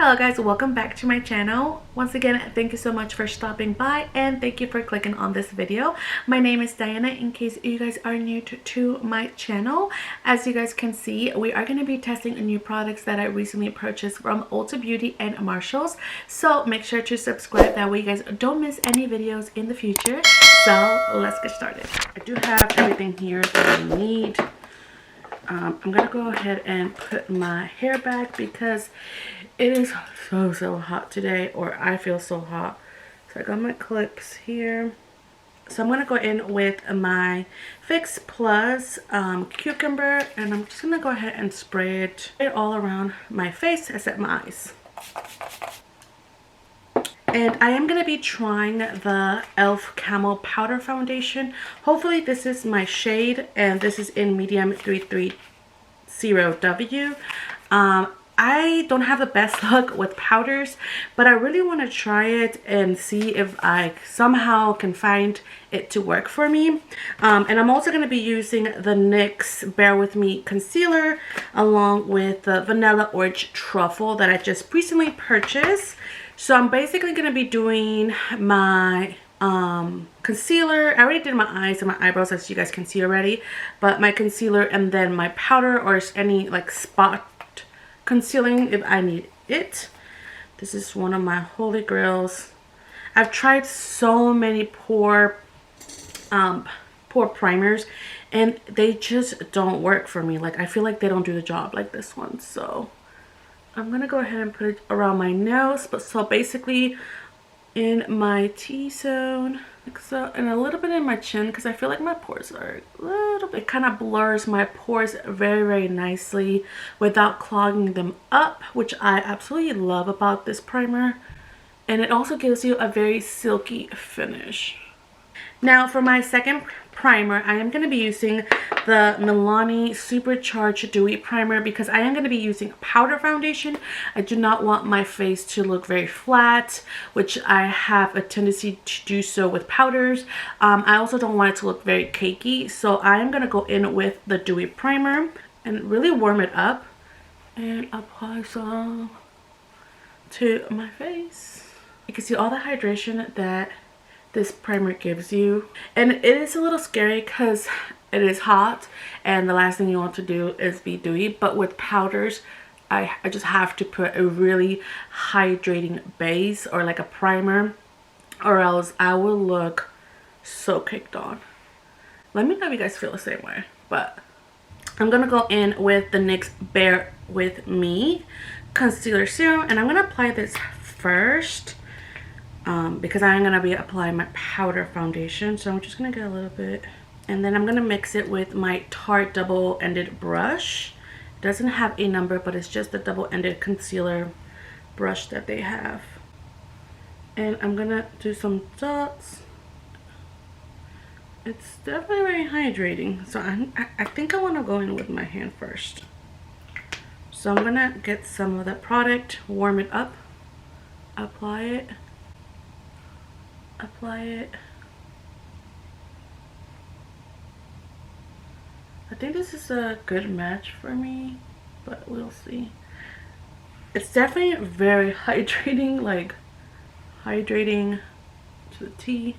Hello guys, welcome back to my channel. Once again, thank you so much for stopping by and thank you for clicking on this video. My name is Diana in case you guys are new to my channel. As you guys can see, we are going to be testing new products that I recently purchased from Ulta Beauty and Marshalls. So make sure to subscribe, that way you guys don't miss any videos in the future. So let's get started. I do have everything here that I need. I'm gonna go ahead and put my hair back because it is so hot today, or I feel so hot. So I got my clips here. So I'm gonna go in with my Fix Plus cucumber, and I'm just gonna go ahead and spray it all around my face except my eyes. And I am going to be trying the E.L.F Camel Powder Foundation. Hopefully this is my shade, and this is in medium 330W. I don't have the best luck with powders, but I really want to try it and see if I somehow can find it to work for me. And I'm also going to be using the NYX Bear With Me concealer along with the Vanilla Orange Truffle that I just recently purchased. So I'm basically going to be doing my concealer. I already did my eyes and my eyebrows, as you guys can see already, but my concealer and then my powder or any like spot concealing if I need it. This is one of my holy grails. I've tried so many pore primers and they just don't work for me. Like, I feel like they don't do the job like this one. So I'm gonna go ahead and put it around my nose, but so basically in my T-zone, like so, and a little bit in my chin, because I feel like my pores are a little bit, it kind of blurs my pores very nicely without clogging them up, which I absolutely love about this primer. And it also gives you a very silky finish. Now for my second primer, I am going to be using the Milani Supercharged Dewy Primer because I am going to be using a powder foundation. I do not want my face to look very flat, which I have a tendency to do so with powders. I also don't want it to look very cakey, so I am going to go in with the Dewy Primer and really warm it up and apply some to my face. You can see all the hydration that this primer gives you, and it is a little scary because it is hot and the last thing you want to do is be dewy, but with powders I just have to put a really hydrating base or like a primer, or else I will look so caked on. Let me know if you guys feel the same way. But I'm gonna go in with the NYX Bear With Me concealer serum, and I'm gonna apply this first because I'm going to be applying my powder foundation. So I'm just going to get a little bit, and then I'm going to mix it with my Tarte double-ended brush. It doesn't have a number, but it's just the double-ended concealer brush that they have. And I'm going to do some dots. It's definitely very hydrating, so I think I want to go in with my hand first. So I'm going to get some of that product, warm it up, apply it. I think this is a good match for me, but we'll see. It's definitely very hydrating, like hydrating to the T.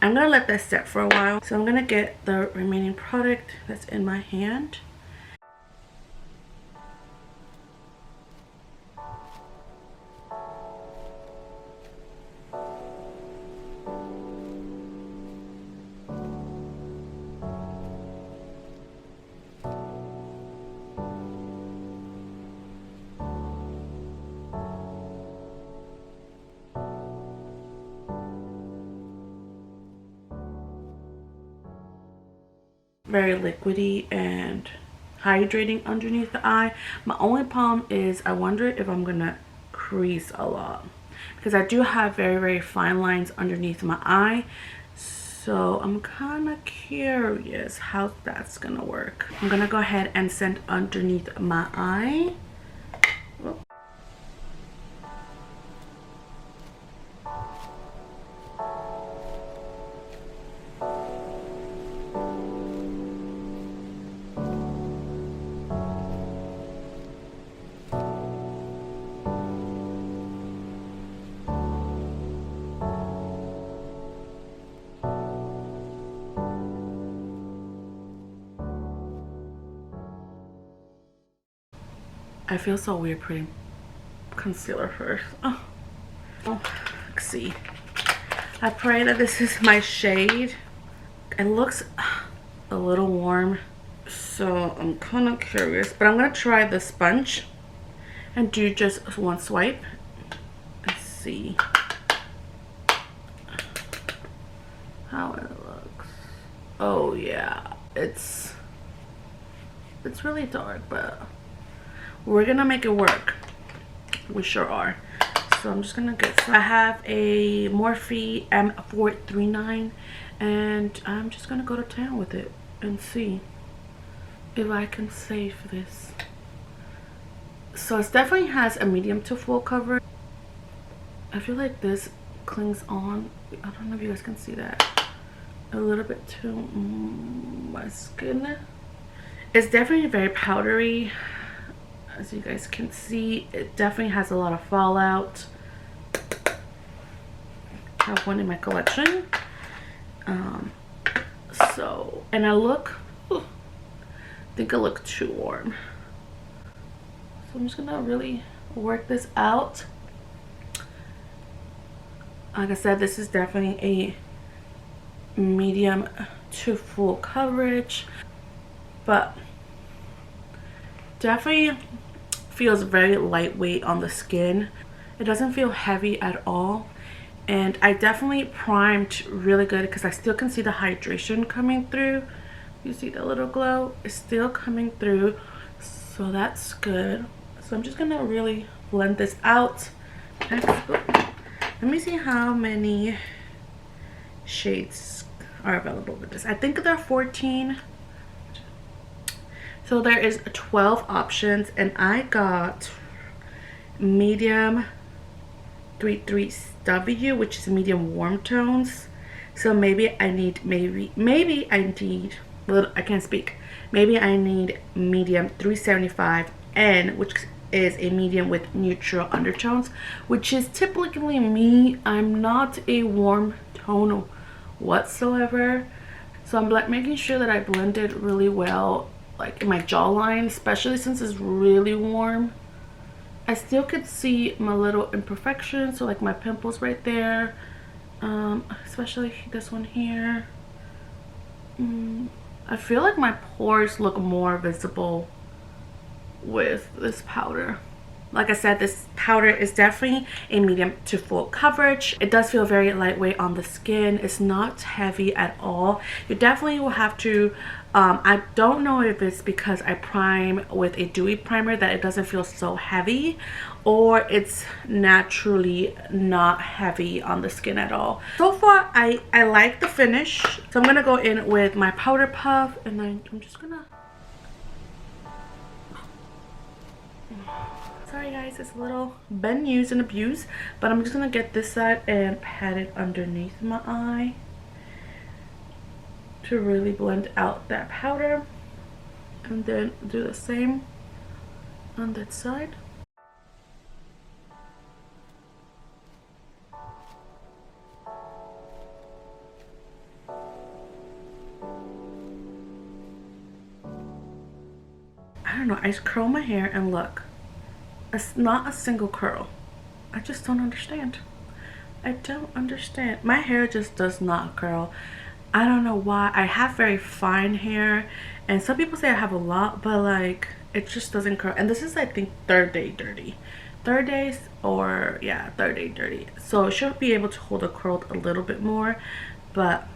I'm gonna let that set for a while, so I'm gonna get the remaining product that's in my hand. Very liquidy and hydrating underneath the eye. My only problem is I wonder if I'm gonna crease a lot because I do have very fine lines underneath my eye. So I'm kind of curious how that's gonna work. I'm gonna go ahead and send underneath my eye. Whoop. I feel so weird putting concealer first. Oh, let's see. I pray that this is my shade. It looks a little warm, so I'm kind of curious, but I'm gonna try the sponge and do just one swipe. Let's see how it looks. Oh yeah, it's really dark, but we're gonna make it work. We sure are. So I'm just gonna get some. I have a Morphe M439 and I'm just gonna go to town with it and see if I can save this. So it definitely has a medium to full coverage. I feel like this clings on. I don't know if you guys can see that. A little bit to my skin. It's definitely very powdery. As you guys can see, it definitely has a lot of fallout. I have one in my collection. And I think I look too warm. So I'm just gonna really work this out. Like I said, this is definitely a medium to full coverage, but definitely feels very lightweight on the skin. It doesn't feel heavy at all, and I definitely primed really good because I still can see the hydration coming through. You see the little glow? It's still coming through, so that's good. So I'm just gonna really blend this out. Let me see how many shades are available with this. I think there are 14. So there is 12 options, and I got medium 33W, which is medium warm tones. So maybe I need well, I can't speak. Maybe I need medium 375N, which is a medium with neutral undertones, which is typically me. I'm not a warm tone whatsoever. So I'm like making sure that I blend it really well, like in my jawline, especially since it's really warm. I still could see my little imperfections, so like my pimples right there, especially this one here. I feel like my pores look more visible with this powder. Like I said, this powder is definitely a medium to full coverage. It does feel very lightweight on the skin. It's not heavy at all. You definitely will have to, I don't know if it's because I prime with a dewy primer that it doesn't feel so heavy, or it's naturally not heavy on the skin at all. So far, I like the finish. So I'm gonna go in with my powder puff, and then I'm just gonna, sorry guys, it's a little been used and abused, but I'm just gonna get this side and pat it underneath my eye to really blend out that powder, and then do the same on that side. I don't know, I just curl my hair and look, it's not a single curl. I just don't understand. I don't understand. My hair just does not curl. I don't know why. I have very fine hair, and some people say I have a lot, but like it just doesn't curl. And this is, I think, third day dirty. Third day dirty. So it should be able to hold a curl a little bit more, but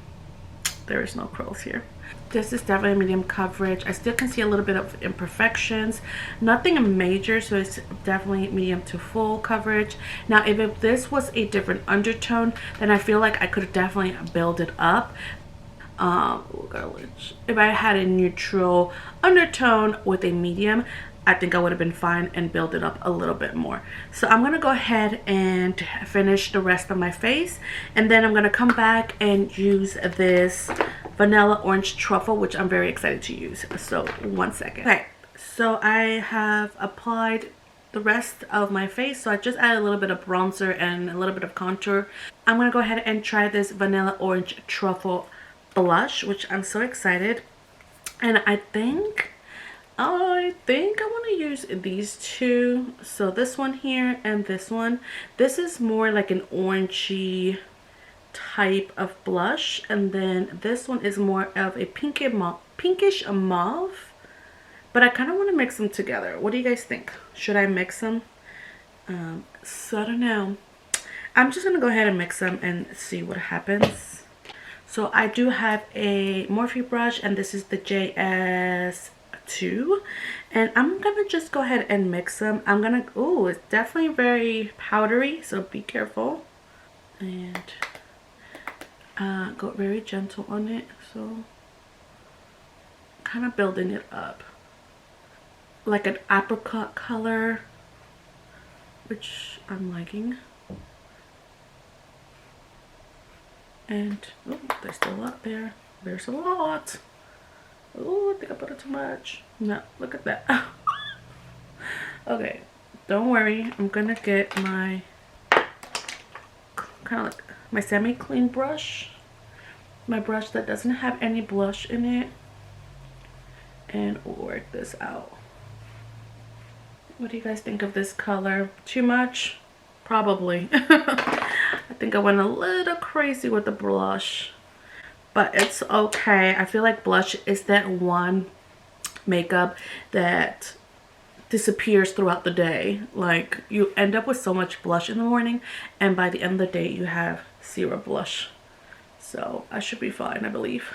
there is no curls here. This is definitely medium coverage. I still can see a little bit of imperfections, nothing major, so it's definitely medium to full coverage. Now if this was a different undertone, then I feel like I could definitely build it up. If I had a neutral undertone with a medium, I think I would have been fine and build it up a little bit more. So I'm gonna go ahead and finish the rest of my face, and then I'm gonna come back and use this vanilla orange truffle, which I'm very excited to use. So 1 second. Okay, so I have applied the rest of my face, so I just added a little bit of bronzer and a little bit of contour. I'm gonna go ahead and try this vanilla orange truffle blush, which I'm so excited. And I think I think I want to use these two. So this one here and this one. This is more like an orangey type of blush, and then this one is more of a pinkish mauve. But I kind of want to mix them together. What do you guys think? Should I mix them? So I don't know. I'm just gonna go ahead and mix them and see what happens. So I do have a Morphe brush, and this is the JS2, and I'm gonna just go ahead and mix them. I'm gonna, oh, it's definitely very powdery, so be careful. And go very gentle on it, so kind of building it up like an apricot color, which I'm liking. And oh, there's still a lot there. There's a lot. Oh, I think I put it too much. No, look at that. Okay, don't worry. I'm gonna get my kind of like my semi-clean brush, my brush that doesn't have any blush in it, and work this out. What do you guys think of this color? Too much? Probably. I think I went a little crazy with the blush, but it's okay. I feel like blush is that one makeup that disappears throughout the day. Like, you end up with so much blush in the morning, and by the end of the day you have zero blush. So I should be fine, I believe.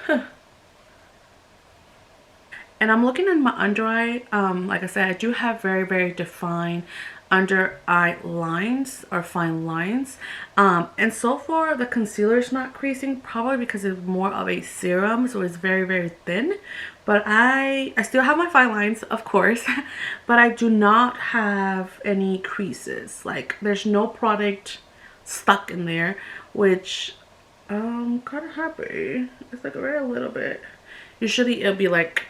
And I'm looking at my under eye. Like I said, I do have very defined under eye lines or fine lines, and so far the concealer is not creasing, probably because it's more of a serum, so it's very thin. But I still have my fine lines, of course, but I do not have any creases. Like, there's no product stuck in there, which I'm kind of happy. It's like very little bit. Usually it'll be like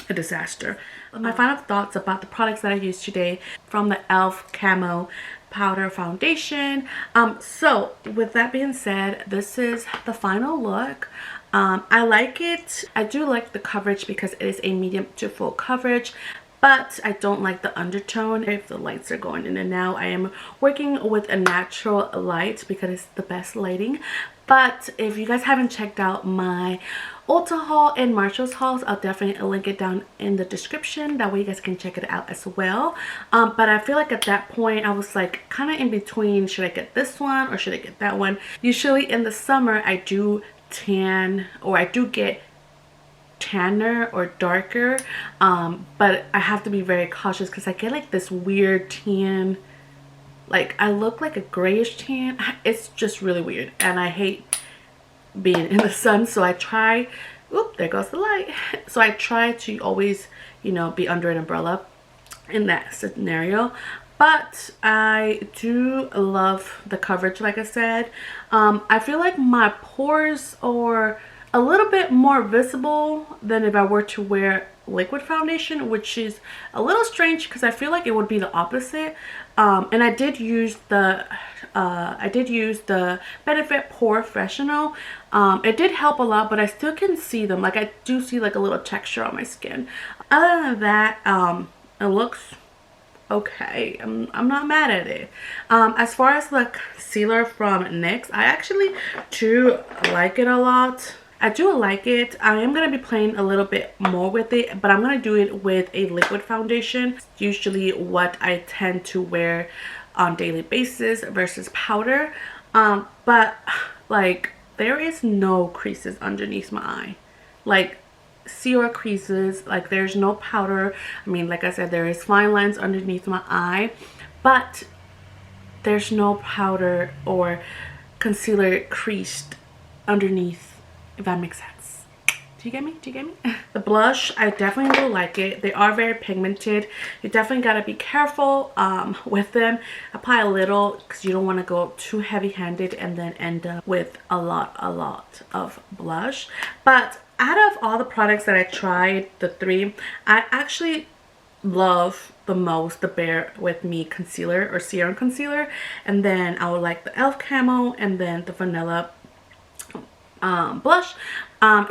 a disaster. My final thoughts about the products that I used today from the E.L.F. Camo Powder Foundation. So with that being said, this is the final look. I like it. I do like the coverage because it is a medium to full coverage, but I don't like the undertone if the lights are going in and out. I am working with a natural light because it's the best lighting. But if you guys haven't checked out my Ulta haul and Marshall's hauls, I'll definitely link it down in the description. That way you guys can check it out as well. But I feel like at that point I was like kind of in between, should I get this one or should I get that one? Usually in the summer I do tan, or I do get tanner or darker, but I have to be very cautious because I get like this weird tan, like I look like a grayish tan. It's just really weird, and I hate being in the sun, so I try, oop, there goes the light. So I try to always, you know, be under an umbrella in that scenario. But I do love the coverage, like I said. I feel like my pores are a little bit more visible than if I were to wear liquid foundation, which is a little strange because I feel like it would be the opposite. And I did use the Benefit Pore Professional. It did help a lot, but I still can see them. Like, I do see like a little texture on my skin. Other than that, it looks okay. I'm not mad at it. As far as the concealer from NYX, I actually do like it a lot. I do like it. I am going to be playing a little bit more with it, but I'm going to do it with a liquid foundation. It's usually what I tend to wear on daily basis versus powder. But like, there is no creases underneath my eye. Like, zero creases. Like, there's no powder. I mean, like I said, there is fine lines underneath my eye, but there's no powder or concealer creased underneath, if that makes sense. Do you get me? Do you get me? The blush, I definitely will like it. They are very pigmented. You definitely got to be careful with them. Apply a little because you don't want to go too heavy-handed and then end up with a lot of blush. But out of all the products that I tried, the three, I actually love the most the Bear With Me concealer or serum concealer, and then I would like the E.L.F. Camo, and then the vanilla blush.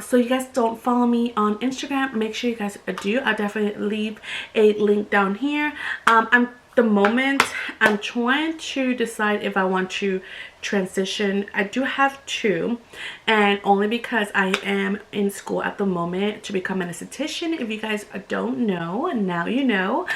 So you guys don't follow me on Instagram, make sure you guys do. I'll definitely leave a link down here. The moment I'm trying to decide if I want to transition. I do have two, and only because I am in school at the moment to become an esthetician. If you guys don't know, now you know.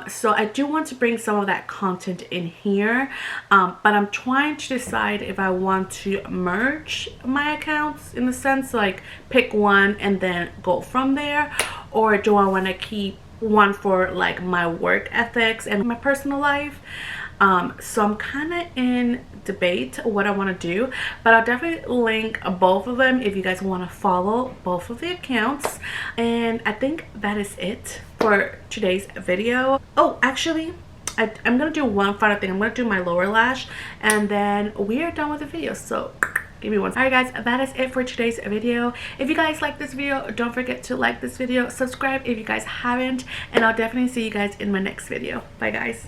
So I do want to bring some of that content in here, but I'm trying to decide if I want to merge my accounts, in the sense like pick one and then go from there, or do I want to keep one for like my work ethics and my personal life. So I'm kind of in debate what I want to do, but I'll definitely link both of them if you guys want to follow both of the accounts. And I think that is it for today's video. Oh, actually, I'm gonna do one final thing. I'm gonna do my lower lash, and then we are done with the video. So give me one. Alright guys, that is it for today's video. If you guys like this video, don't forget to like this video, subscribe if you guys haven't, and I'll definitely see you guys in my next video. Bye guys.